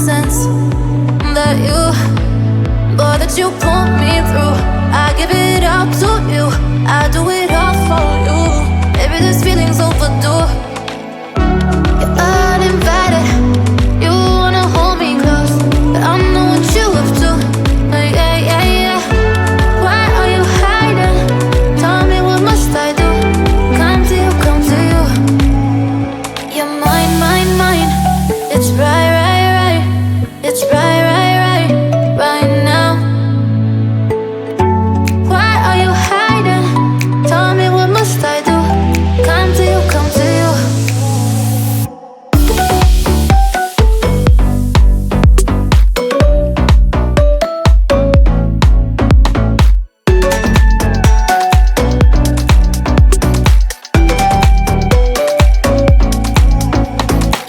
nonsense that you put me through. I give it all to you, I do it all for you. Maybe this feeling's overdue. You're uninvited, you wanna hold me close, but I know what you have to. Yeah, yeah, yeah. Why are you hiding? Tell me, what must I do? Come to you, come to you. You're mine, mine, mine. It's right, right, right. It's right, right, right, right now. Why are you hiding? Tell me, what must I do? Come to you, come to you.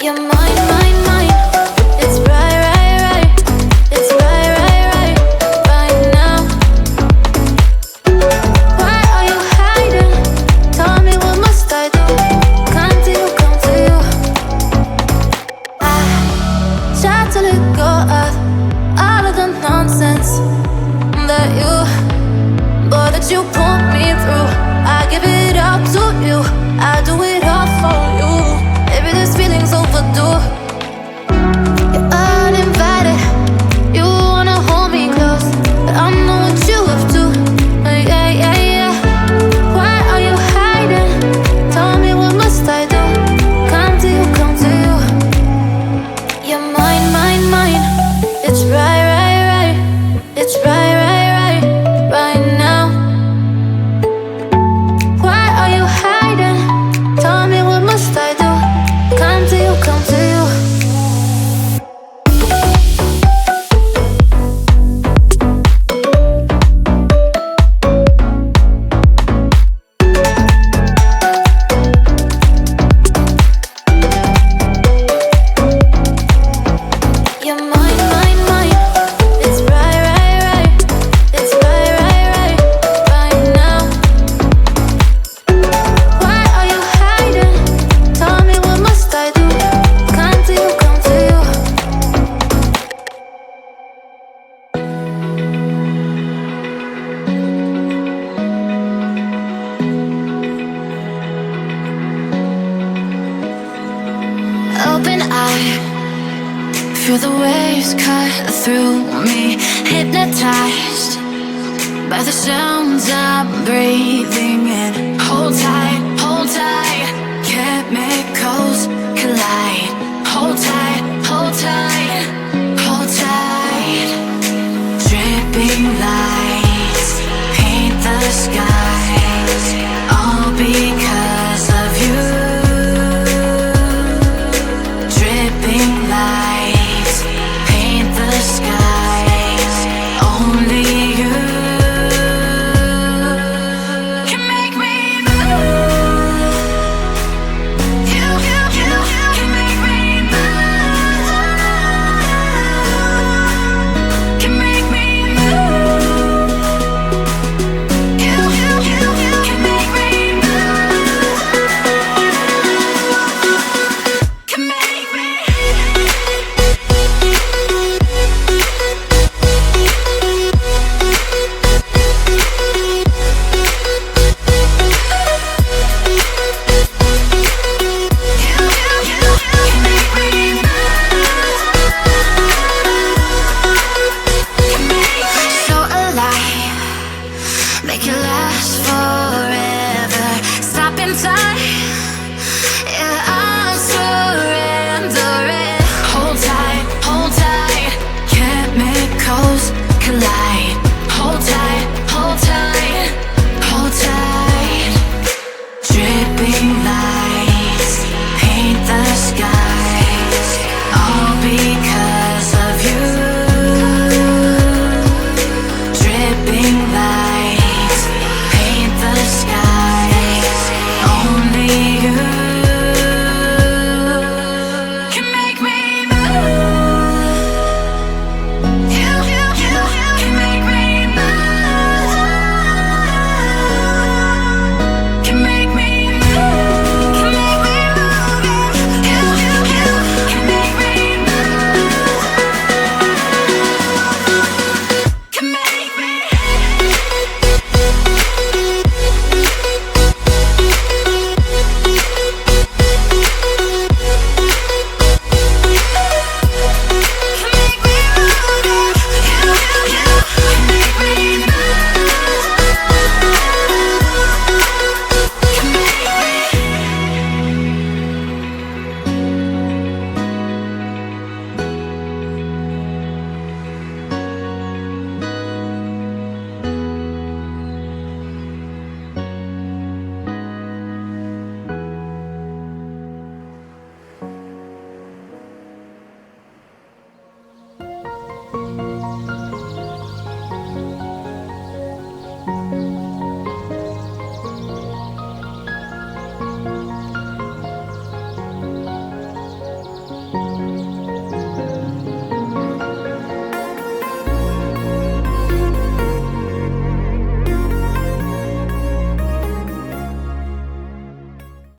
You're mine, mine, mine. It's right, right, right. It's right, right, right, right now. Why are you hiding? Tell me, what must I do? Come to you, come to you. I try to let go of all of the nonsense that you put me through. I give it all to you, I do it all for you. Maybe this feeling's overdue. You're uninvited, you wanna hold me close, but I know what you have to. Yeah, yeah, yeah. Why are you hiding? Tell me, what must I do? Come to you, come to you. You're mine, mine, mine. It's right, right, right. It's right, right, right, right now. Why are you hiding? Tell me, what must I do? Come to you, come to you. You're mine, mine, mine. It's right, right, right. It's right, right, right, right now. Why are you hiding? Tell me, what must I do? Come to you, come to you. Open eye, feel the waves cut through me, hypnotized by the sounds I'm breathing in. Hold tight,